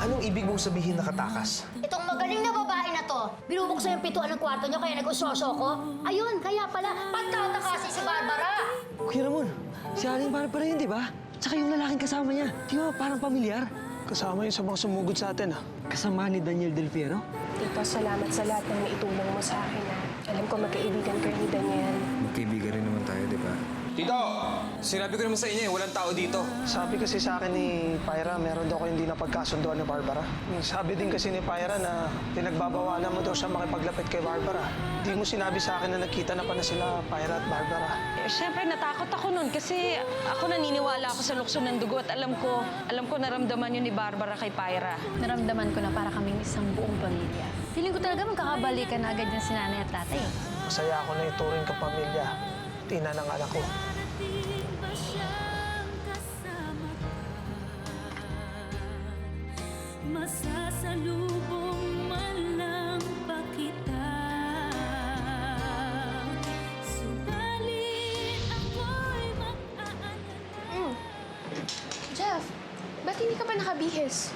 Anong ibig mong sabihin nakatakas? Itong magaling na babae na to, binubuksan yung pintuan ng kwarto niyo kaya nag-usosyo ko. Ayun, kaya pala, pagtatakasin si Barbara. Kuya Ramon, si Aling Barbara yun, di ba? Tsaka yung lalaking kasama niya. Di ba parang pamilyar? Kasama yun sa mga sumugod sa atin, Kasama ni Daniel Del Piero? Tito, salamat sa lahat ng naitulong mo sa akin. Alam ko magkaibigan ka ni Daniel. Magkaibigan rin naman tayo, di ba? Tito, sinabi ko naman sa inyo walang tao dito. Sabi kasi sa akin ni Pyra, meron daw ko hindi napagkasunduan ni Barbara. Sabi din kasi ni Pyra na pinagbabawalan mo daw siya makipaglapit kay Barbara. Hindi mo sinabi sa akin na nakita na pa na sila, Pyra at Barbara. Siyempre, natakot ako nun kasi ako naniniwala ako sa lukso ng dugo at alam ko naramdaman yun ni Barbara kay Pyra. Naramdaman ko na para kaming isang buong pamilya. Feeling ko talaga magkakabalikan na agad yan si nanay at tatay. Masaya ako na ituring ka pamilya. Tina ng anak ko. Masasalubong man lang ba kita? Subalit ako'y mag-aalala. Jeff, ba't hindi ka pa nakabihis?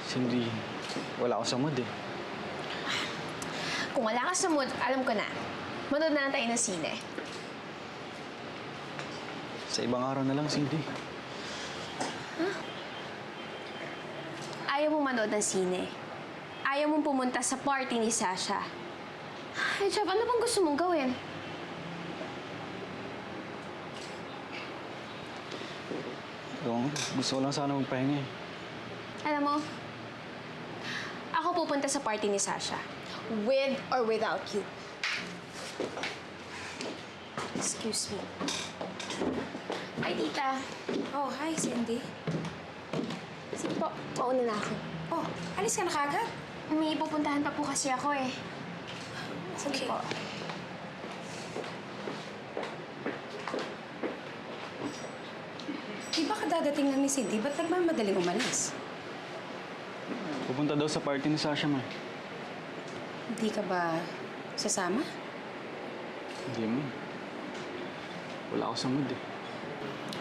Cindy, wala ako sa mood eh. Kung wala ka sa mood, alam ko na. Manood na lang tayo ng sine. Sa ibang araw na lang, Cindy. Ayaw mo manood ng sine. Ayaw mong pumunta sa party ni Sasha. Ay, Jeff, ano bang gusto mong gawin? Gusto ko lang sana magpahinga eh. Alam mo, ako pupunta sa party ni Sasha. With or without you. Excuse me. Hi, tita. Oh, hi, Cindy. Sige po, mauna na ako. Oh, alis ka na kagad? May pupuntahan pa po kasi ako eh. Sige Okay. po. Di ba kadadating lang ni Cindy? Ba't nagmamadaling umalis? Pupunta daw sa party ni Sasha, ma. Hindi ka ba sasama? Hindi mo. Wala ako sa mood eh.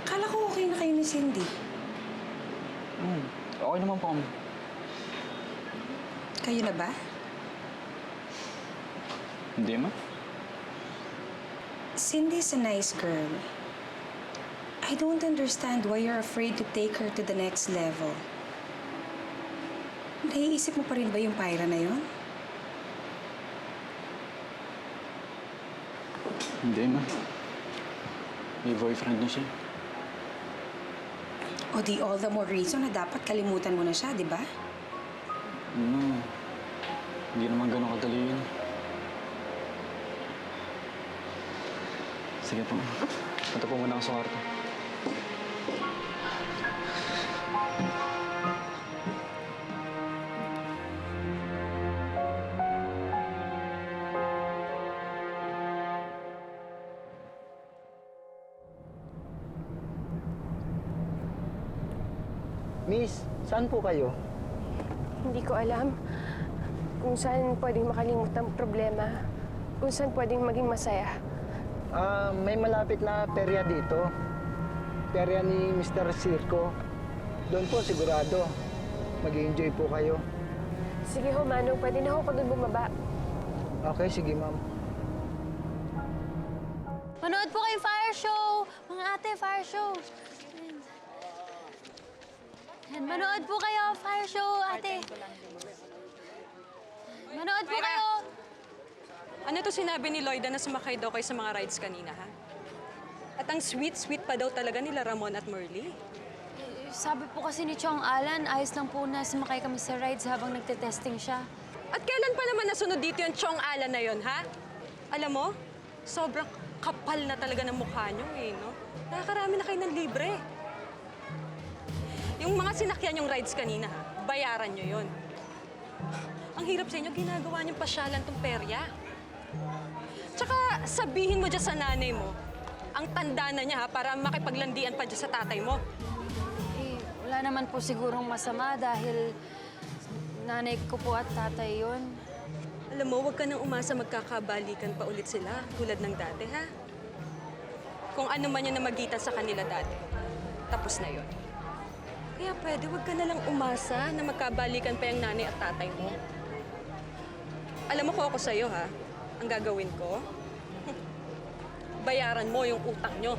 Akala ko okay na kayo ni Cindy. Okay naman po kami. Kayo na ba? Hindi, ma. Cindy's a nice girl. I don't understand why you're afraid to take her to the next level. Naiisip mo pa rin ba yung Pyra na yun? Hindi, ma. May boyfriend na siya. O di all the more reason na dapat kalimutan mo na siya, di ba? Hindi naman ganun kadali yun. Sige po. Punta po muna ako sa kwarto. Miss, saan po kayo? Hindi ko alam kung saan pwedeng makalimut ang problema. Kung saan pwedeng maging masaya. May malapit na perya dito. Perya ni Mr. Circo. Doon po sigurado. Mag-i-enjoy po kayo. Sige ho, Manong. Pwede na ako doon bumaba. Okay, sige ma'am. Manood po kayo fire show! Mga ate, fire show! Yan, manood po kayo, fire show, ate. Manood po kayo! Ano to sinabi ni Lloyda na sumakay daw kayo sa mga rides kanina, ha? At ang sweet-sweet pa daw talaga nila Ramon at Merly. Sabi po kasi ni Chong Alan, ayos lang po na sumakay kami sa rides habang nagte-testing siya. At kailan pa naman nasunod dito yung Chong Alan na yon, ha? Alam mo, sobrang kapal na talaga ng mukha niyo, eh, no? Nakakarami na kayo ng libre. Yung mga sinakyan yung rides kanina, ha? Bayaran niyo yon. Ang hirap sa inyo, ginagawa niyong pasyalan tong perya. Tsaka sabihin mo dyan sa nanay mo, ang tanda na niya, ha, para makipaglandian pa dyan sa tatay mo. Eh, wala naman po sigurong masama dahil nanay ko po at tatay yun. Alam mo, huwag ka nang umasa magkakabalikan pa ulit sila, tulad ng dati, ha? Kung ano man yung namagitan sa kanila dati. tapos na yon. Kaya pwede, huwag ka na lang umasa na magkabalikan pa yung nanay at tatay mo. Alam mo ko ako sa'yo, ha? Ang gagawin ko, bayaran mo yung utang nyo.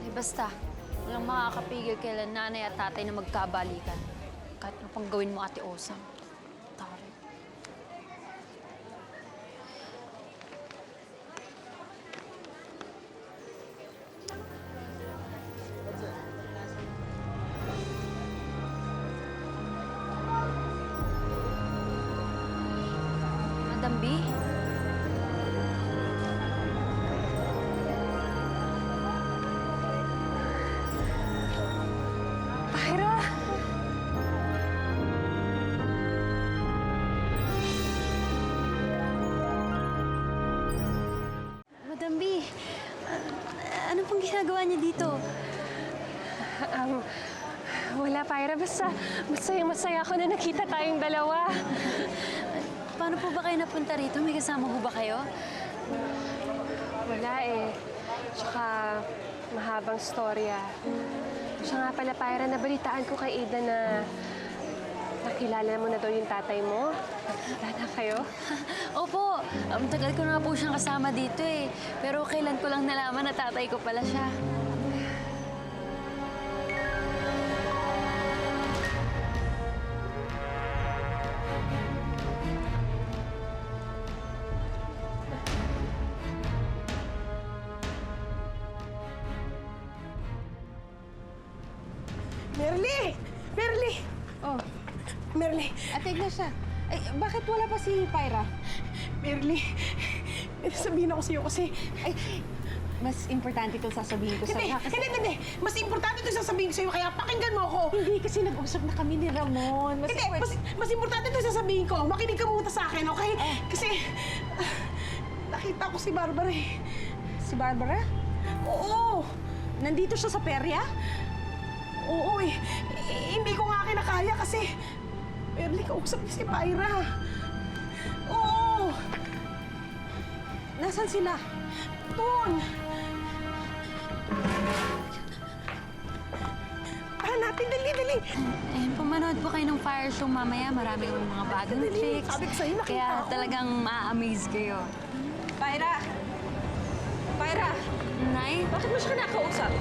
Eh, basta, walang makakapigil kailan nanay at tatay na magkabalikan. Kahit ano pang gawin mo, Ate Osang. Tari. Madam B? Pyra! Madam B, ano pong ginagawa niya dito? Wala, Pyra. Basta masaya ako na nakita tayong dalawa. Paano po ba kayo napunta rito? May kasama ho ba kayo? Wala eh. Tsaka mahabang storya. Siya nga pala, Pyra, nabalitaan ko kay Ida na nakilala mo na daw yung tatay mo. Nakita na kayo? Opo, tagal ko na po siyang kasama dito eh. Pero kailan ko lang nalaman na tatay ko pala siya. Merly! Merly! Oh, Merly! Ate Ignacia, bakit wala pa si Pyra? Merly! May sabihin ako sa'yo kasi... Ay, mas importante itong sasabihin ko Hindi! sa'yo. Hindi! Mas importante ito sasabihin ko sa'yo, kaya pakinggan mo ako! Hindi, kasi nag-usap na kami ni Ramon. Hindi! Mas importante ito sasabihin ko. Makinig ka muna sa akin, okay? Kasi... nakita ko si Barbara eh. Si Barbara? Oo! Nandito siya sa perya? Oo eh. Hindi ko nga kinakaya kasi... Merly, kausap niya si Pyra. Oo! Nasaan sila? Doon! Tara natin, dali! Ayun, pumanood po kayo ng fire show mamaya. Maraming mga bagong Dali, tricks. sabi ko sa'yo, nakita Kaya ko. talagang ma-amaze kayo. Pyra! Pyra! Nay? Bakit mo siya kinakausap?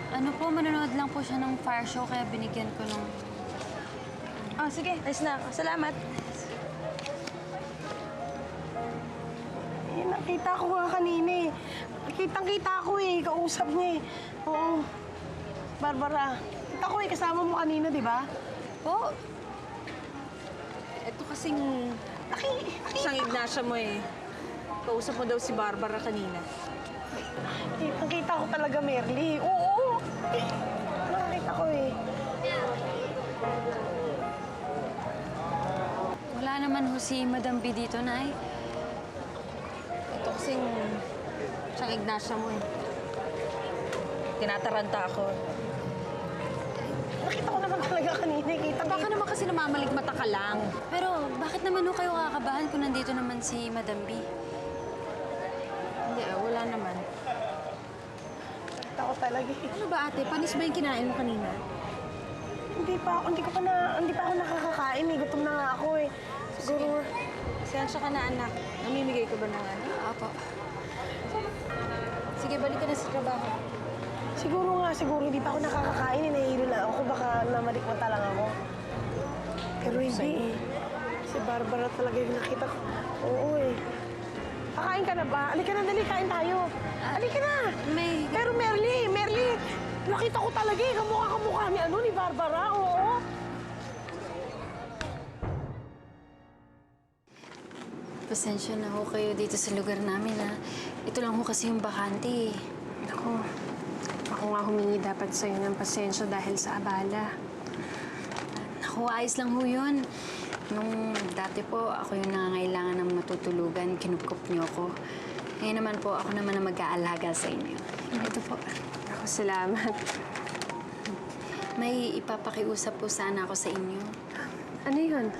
Ano po, manonood lang po siya ng fire show kaya binigyan ko nung... Ah, sige. Ayos na ako. Salamat. Eh, nakita ko nga kanina eh. Kitang-kita ko eh. Kausap niya eh. Oo. Barbara, kita ko eh. Kasama mo kanina, di ba? Po? Ito kasing isang Ignacia mo eh. Kausap mo daw si Barbara kanina. Kitang-kita ko talaga, Merly. Oo. Eh, nakakita ko eh. Wala naman ho si Madam B dito, Nay. Ito kasing isang Ignacia mo eh. Tinataranta ako. Nakita ko naman talaga kanina. Kitang-kita. Baka naman kasi namamaligmata ka lang. Pero bakit naman ho kayo kakabahan kung nandito naman si Madam B? Hindi, wala naman. Nakita ko talaga eh. Ano ba ate? Panis ba yung kinain mo kanina? Hindi pa ako nakakakain eh. Gutom na nga ako eh. Siguro... Sensya ka na anak. Namimigay ko ba ng ano? Apo. Sige, balik ka na sa trabaho. Siguro hindi pa ako nakakakain eh. Nahihilo lang ako. Baka namalikmata lang ako. Pero hindi eh. Si Barbara talaga yung nakita ko. Oo eh. Kakain ka na ba? Halika na, dali. Kain tayo. Halika na. Pero Merly, nakita ko talaga eh. Kamukha ni Barbara. Oo. Pasensya na ho kayo dito sa lugar namin, ha? Ito lang ho kasi yung bakante, eh. Ako nga humingi dapat sa'yo ng pasensya dahil sa abala. Naku, ayos lang ho yun. Nung dati po, ako yung nangangailangan ng matutulugan, kinukup niyo ako. Ngayon naman po, ako naman ang mag-aalaga sa inyo. Ito po. Ako, salamat. May ipapakiusap po sana ako sa inyo. Ano yun?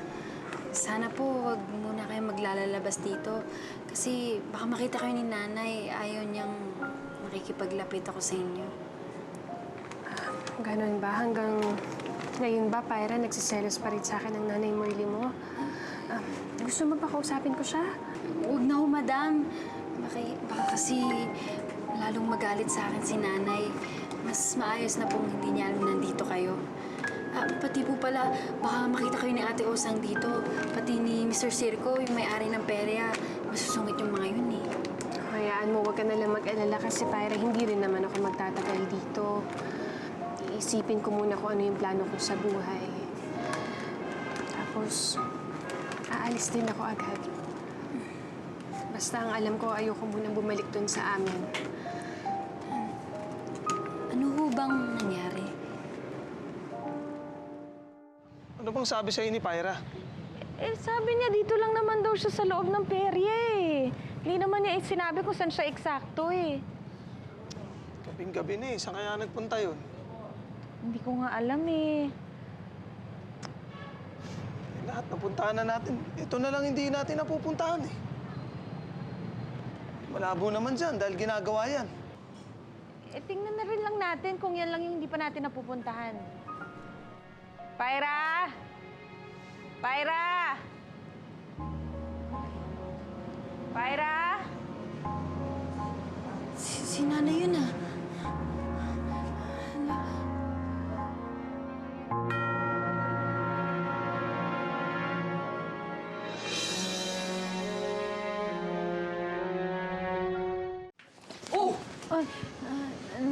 sana po wag muna kayo maglalalabas dito. Kasi baka makita kayo ni nanay. Ayaw niyang makikipaglapit ako sa inyo. Ganon ba? Hanggang ngayon ba, Pyra, nagsiselos pa rin sa akin ang nanay Merly mo? Gusto mo ba kausapin ko siya? Huwag na ho, madam. Baka kasi lalong magalit sa akin si nanay. Mas maayos na pong hindi niya alam nandito kayo. Pati po pala, baka makita kayo ni Ate Osang dito. Pati ni Mr. Circo, yung may-ari ng perya. Masusungit yung mga yun eh. Hayaan mo, huwag ka na lang mag-alala kasi Pyra, hindi rin naman ako magtatagal dito. Iisipin ko muna kung ano yung plano ko sa buhay. Tapos, aalis din ako agad. Basta ang alam ko, ayoko munang bumalik dun sa amin. Ano ho bang nangyari? Ano bang sabi sa'yo ni Pyra? Eh, sabi niya dito lang naman daw siya sa loob ng perya eh. Hindi naman niya sinabi kung saan siya eksakto eh. Gabing-gabi na eh. Saan kaya nagpunta yun? Hindi ko nga alam eh. Lahat napuntahan na natin. Ito na lang hindi natin napupuntahan eh. Malabo naman dyan dahil ginagawa yan. Eh, tingnan na rin lang natin kung yan lang yung hindi pa natin napupuntahan. Pyra! Pyra! Pyra! Si nanay yun ah.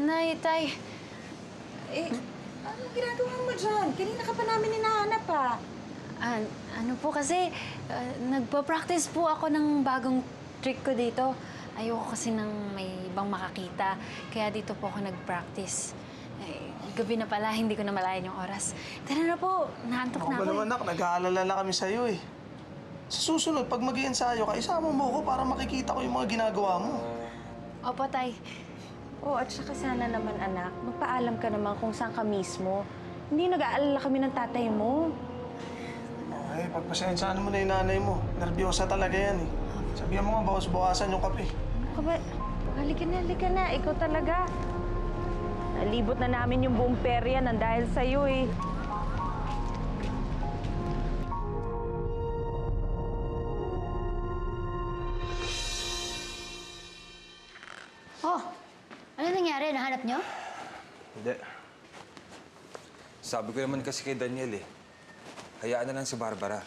Nay, tay. Anong ginagawa mo dyan? Kanina ka pa namin hinahanap ah. Ano po kasi, nagpa-practice po ako ng bagong trick ko dito. Ayoko kasi nang may ibang makakita. Kaya dito po ako nag-practice. Gabi na pala, hindi ko na malayan yung oras. Tara na po, naantok Ako na ba ako. naman, nak? Nag-aalala na kami sa'yo eh. Sa susunod, pag mag-iensayo ka, isama mo ko para makikita ko yung mga ginagawa mo. Opo, tay. Oh, at saka sana naman, anak, magpaalam ka naman kung saan ka mismo. Hindi nag-aalala kami ng tatay mo. Okay, pagpasensyaan mo na yung nanay mo. Nervyosa talaga yan eh. Sabihan mo nga, bawas-bawasan yung kape. Ano ka ba? Halika na. Ikaw talaga. Nalibot na namin yung buong perya nang dahil sa'yo eh. Oh, ano nangyari? Nahanap niyo? Hindi. Sabi ko naman kasi kay Daniel eh. Hayaan na lang si Barbara.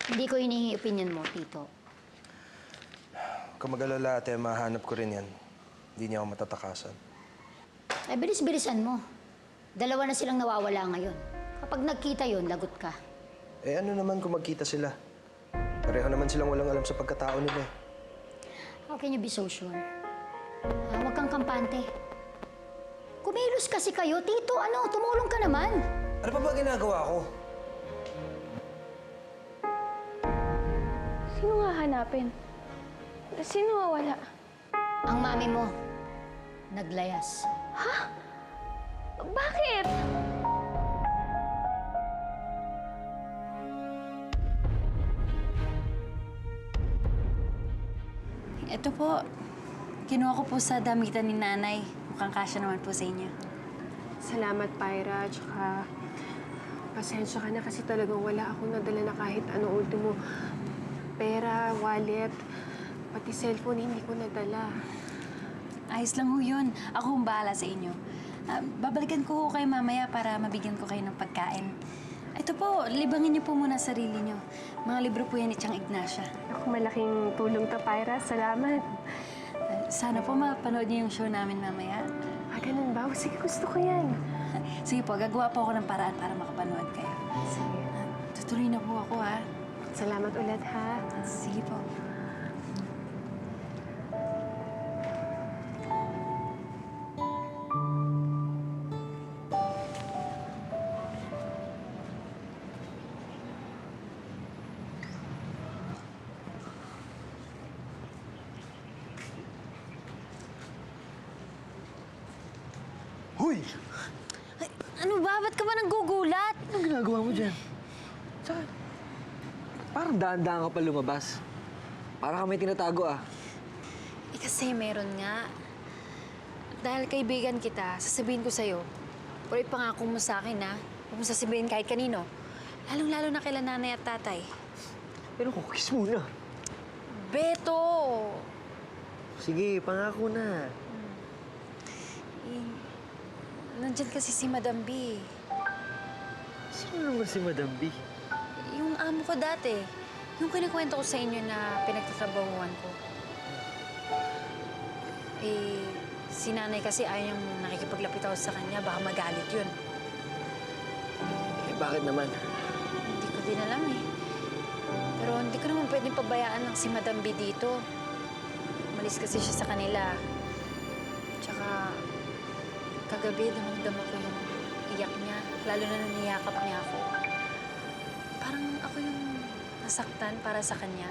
Hindi ko hinihingi opinion mo, Tito. Kung mag-alala, ate, mahanap ko rin yan. Hindi niya ako matatakasan. Ay, bilis-bilisan mo. Dalawa na silang nawawala ngayon. Kapag nagkita yun, lagot ka. Eh ano naman kung magkita sila? Pareho naman silang walang alam sa pagkatao nila eh. How can you be so sure? Huwag kang kampante. Kumilos kasi kayo, Tito. Ano, tumulong ka naman. Ano pa ba ginagawa ko? Sino nga hanapin? Sino wala? Ang mami mo, naglayas. Bakit? Ito po, kinuha ko po sa damitan ni nanay. Mukhang kasya naman po sa inyo. Salamat, Pyra. Tsaka, pasensya ka na kasi talagang wala akong nadala na kahit ano ultimo. Pera, wallet, pati cellphone, hindi ko nadala. Ayos lang ho yun. Ako ang bahala sa inyo. Babalikan ko ho kayo mamaya para mabigyan ko kayo ng pagkain. Ito po, libangin niyo po muna sarili niyo. Mga libro po yan ni Tiang Ignacia. Ako, malaking tulong to, Pyra. Salamat. Sana po mapanood niyo yung show namin mamaya. Ganun ba? Sige, gusto ko yan. Sige po, gagawa po ako ng paraan para makapanood kayo. Sige. Tutuloy na po ako, ha? Salamat ulit, ha? Sige po. Hoy! Ano ba? Ba't ka ba nanggugulat? Anong ginagawa mo dyan? Parang daan-daan ka pa lumabas. Para ka may tinatago ah. Eh kasi meron nga. Dahil kaibigan kita, sasabihin ko sa'yo. Pero ipangako mo sa akin ha. Huwag mo sasabihin kahit kanino. Lalong-lalo na kila nanay at tatay. Pero kukis muna. Beto! Sige, pangako na. Eh, nandyan kasi si Madam B. Sino naman si Madam B? Yung amo ko dati. Yung kinikwento ko sa inyo na pinagtatrabahuan ko. Eh, si nanay kasi ayaw niyang nakikipaglapit ako sa kanya. Baka magalit yun. Eh, bakit naman? Hindi ko din alam eh. Pero hindi ko naman pwedeng pabayaan ng si Madam B dito. Umalis kasi siya sa kanila. Tsaka, kagabi damang-dama ko yung iyak niya. Lalo na nung niyakap niya ako. Parang ako yung nasaktan para sa kanya.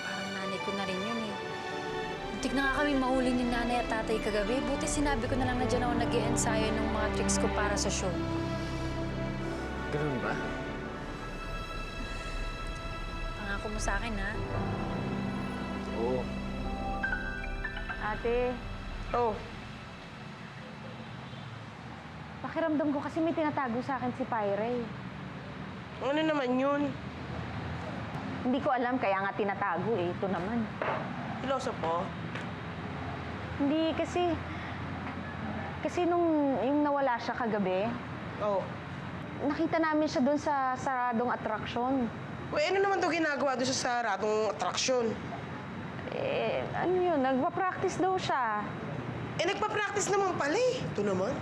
Parang nanay ko na rin yun eh. Muntik na nga kami mahuli ni nanay at tatay kagabi. Buti sinabi ko na lang na dyan ako nag-i-ensayo ng mga tricks ko para sa show. Ganun ba? Pangako mo sa akin, ha? Oo. Ate. Oh. Pakiramdam ko kasi may tinatago sa akin si Pyra eh. Ano naman yun? Hindi ko alam kaya nga tinatago eh. Ito naman. Piloso po? Hindi kasi... Kasi nung yung nawala siya kagabi, Oh. nakita namin siya doon sa saradong atraksyon. Uy, ano naman to ginagawa doon sa saradong atraksyon? Eh, ano yun? Nagpa-practice daw siya. Eh, nagpa-practice naman pala eh. Ito naman.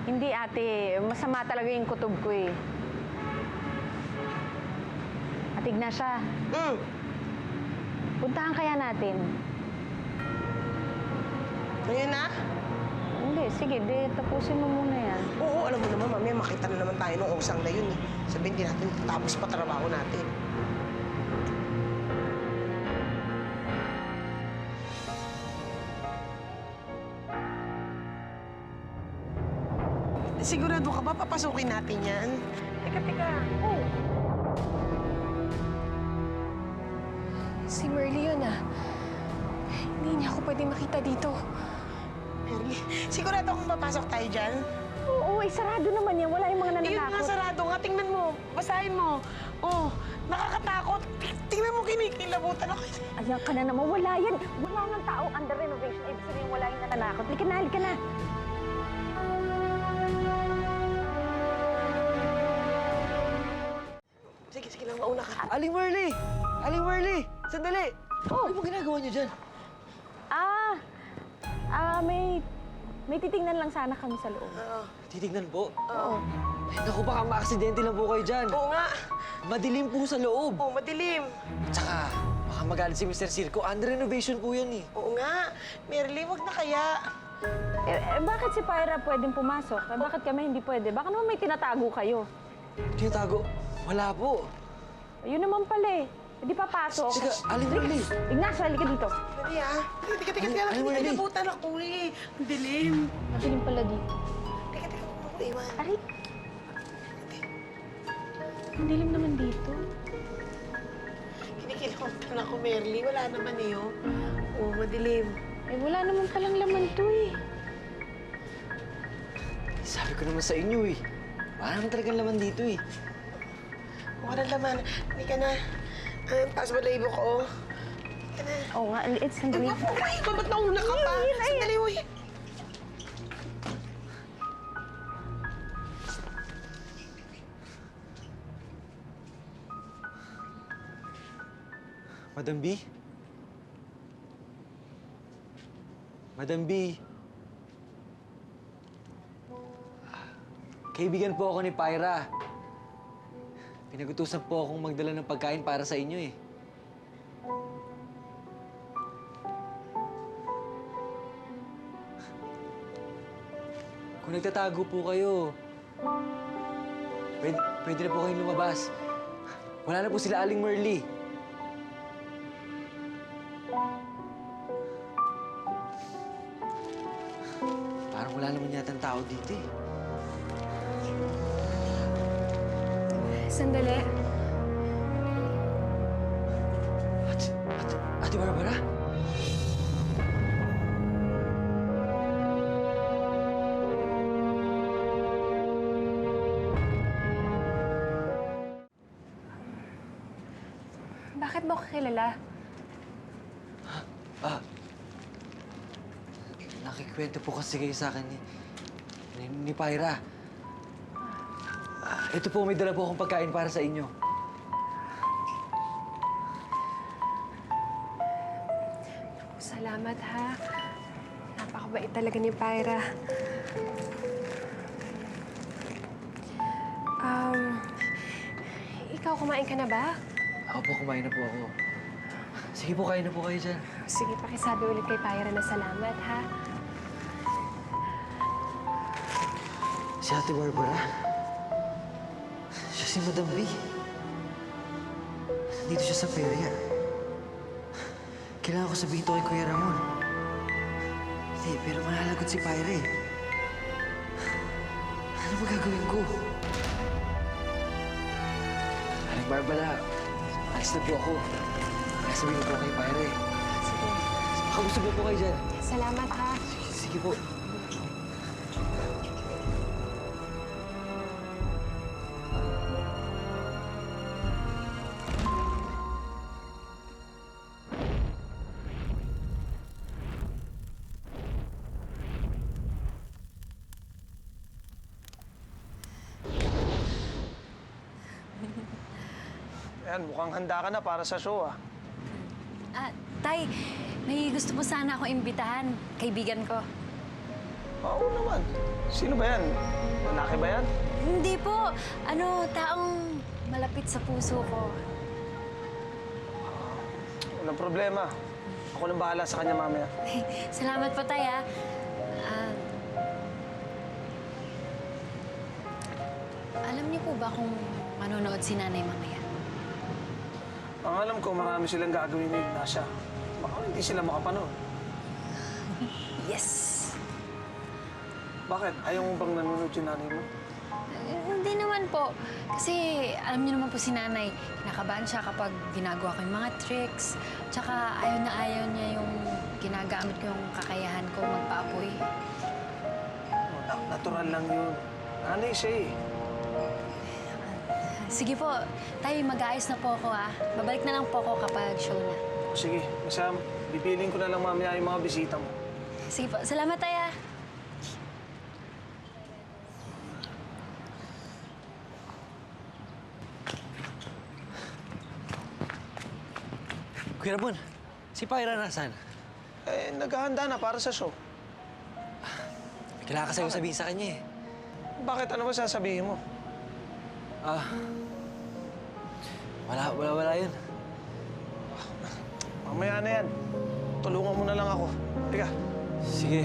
Hindi ate, masama talaga yung kutob ko eh. Atig na siya. Puntahan kaya natin. Ngayon na? Hindi, sige, tapusin mo muna yan. Oo, alam mo naman, mamaya makita na naman tayo nung usang na yun eh. Sabihin din natin, tapos pa trabaho natin. Sigurado ka ba papasukin natin yan? Teka. Oh. Si Merly yun ah. Hindi niya ako pwede makita dito. Merly, sigurado kung papasok tayo dyan? Oo, sarado naman yan. Wala yung mga Ayun nananakot. nga, sarado nga. Tingnan mo. Basahin mo. Oh, nakakatakot. Tingnan mo, kinikilabutan ako. Ayan ka na naman. Wala yan. Wala ng tao under renovation. Ibig sabihin, wala yung nananakot. Halika na. Sige lang, mauna ka. Aling Merly! Aling Merly! Sandali! Ano ba ginagawa niyo dyan? May titingnan lang sana kami sa loob. Titignan po. Oo. Naku, baka ma-aksidente lang po kayo dyan. Oo nga. Madilim po sa loob. Oo, madilim. Tsaka, baka magalit si Mr. Circo. Under renovation po yan eh. Oo nga. Merly, wag na kaya. Bakit si Pyra pwedeng pumasok? Bakit kami hindi pwede? Baka naman may tinatago kayo. Tinatago? Wala po. Ayun naman pala eh. Hindi papasok. Teka, Aling Merly! Ignacio, halika dito. Merly, ah. Teka. Ano mo, Merly? Kinikilabutan ako eh. Ang dilim. Madilim pala dito. Teka, huwag mo ko iwan. Aray! Ang dilim naman dito. Kinikilabutan ako, Merly. Wala naman eh, oh. Oo, madilim. Eh, wala naman palang laman to eh. Sabi ko naman sa inyo eh. Wala naman talagang laman dito eh. Wala naman. Hindi ka na. Taas mo laibo ko, oh. Hindi ka na. Oo nga, it's sandali. Uy, ba't nauna ka pa? Sandali, uy. Madam B? Madam B? Kaibigan po ako ni Pyra. Pinagutusan po akong magdala ng pagkain para sa inyo eh. Kung nagtatago po kayo, pwede na po kayong lumabas. Wala na po sila Aling Merly. Parang wala naman yatang tao dito eh. Sandali. Ate Barbara? Bakit mo ako kilala? Nakikwento po kasi kayo sa akin ni Pyra. Ito po, may dala po akong pagkain para sa inyo. Salamat, ha. Napakabait talaga ni Pyra. Ikaw, kumain ka na ba? Ako po, kumain na po ako. Sige po, kain na po kayo dyan. Sige, pakisabi ulit kay Pyra na salamat, ha? Si Ate Barbara? Siya si Madam B. Nandito siya sa perya. Kailangan ko sabihin ito kay Kuya Ramon. Hindi, pero malalagot si Pyra eh. Ano magagawin ko? Aling Barbara, alis na po ako. Kaya sabihin ko kay Pyra eh. Sige. Makabusog na po kayo dyan. Salamat, ha? Sige po. Ayan, mukhang handa ka na para sa show, ah. Tay, may gusto mo sana akong imbitahan. Kaibigan ko. Oo naman. Sino ba yan? Lalaki ba yan? Hindi po. Taong malapit sa puso ko. Walang problema. Ako nang bahala sa kanya mamaya. Salamat po, Tay, ha. Alam niyo po ba kung manonood si nanay mamaya? Ang alam ko, marami silang gagawin ni Ignacia. Baka hindi sila makapanood. Yes! Bakit? Ayaw mo bang nanonood yung nanay mo? Hindi naman po. Kasi alam niyo naman po si nanay, kinakabahan siya kapag ginagawa ko yung mga tricks. Tsaka ayaw na ayaw niya yung ginagamit ko yung kakayahan ko magpaapoy. Natural lang yun. Nanay siya eh. Sige po, tayo mag-aayos na po ako, ha. Babalik na lang po ako kapag show na. Sige, Sam, bipiling ko na lang mamaya yung mga bisita mo. Sige po, salamat tayo, ha. Kuya Ramon, si Pyra nasaan? Eh, naghahanda na para sa show. Kailangan kasi akong sabihin sa kanya eh. Bakit? Ano ba sasabihin mo? Wala yun. Mamaya na yan. Tulungan mo na lang ako. Teka. Sige.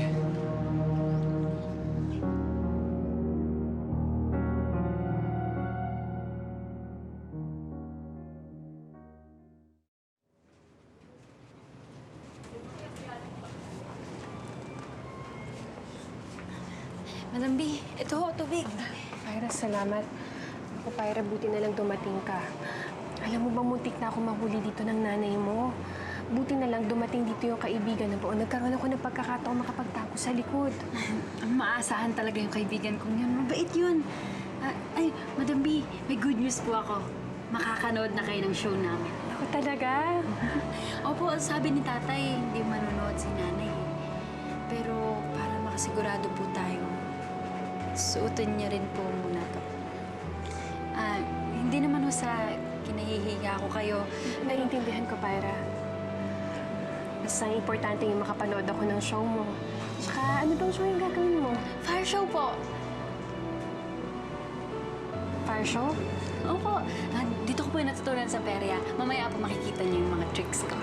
Madam B, ito ho, tubig. Pyra, salamat. Ako, Pyra, buti na lang dumating ka. Alam mo ba, muntik na ako mahuli dito ng nanay mo. Buti na lang dumating dito yung kaibigan na po. Nagkaroon ako ng pagkakataon makapagtago sa likod. Ang maasahan talaga yung kaibigan kong yun. Mabait yun. Madam B, may good news po ako. Makakanood na kayo ng show namin. Ako talaga? Opo, sabi ni tatay, hindi manonood si nanay. Pero para makasigurado po tayo, suotin niya rin po muna to. Hindi naman ho sa kinahihiya ko kayo. Naiintindihan ko, Pyra. Basta ang importante yung makapanood ako ng show mo. Tsaka, ano bang show yung gagawin mo? Fire show po. Fire show? Opo. Dito ko po yung natutunan sa perya. Mamaya po makikita niyo yung mga tricks ko.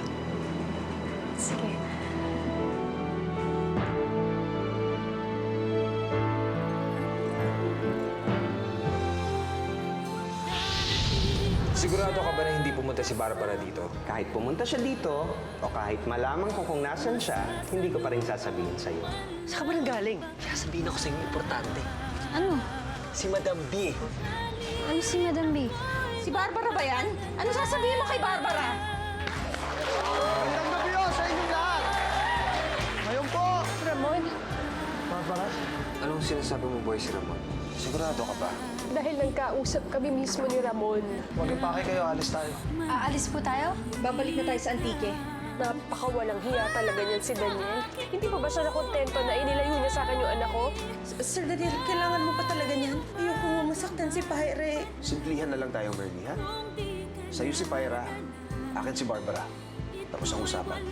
Sige. Sigurado ka ba na hindi pumunta si Barbara dito? Kahit pumunta siya dito, o kahit malaman ko kung nasan siya, hindi ko pa rin sasabihin sa'yo. Saan ka ba nang galing? Sasabihin ako sa inyo importante. Ano? Si Madam B. Ano si Madam B? Si Barbara ba yan? Ano sasabihin mo kay Barbara? Magandang gabi sinasabi mo, boy, si Ramon? Sigurado ka ba? Dahil nagkausap kami mismo ni Ramon. Huwag yung pake kayo, alis tayo. Aalis po tayo? Babalik na tayo sa Antique. Napakawalang hiya talaga niyan si Daniel. Hindi pa ba siya nakontento na inilayo niya sa akin yung anak ko? Sir Daniel, kailangan mo pa talaga niyan. Ayoko nga masaktan si Pyre. Simplihan na lang tayo, Merly, ha? Sa'yo si Pyra, akin si Barbara. Tapos ang usapan.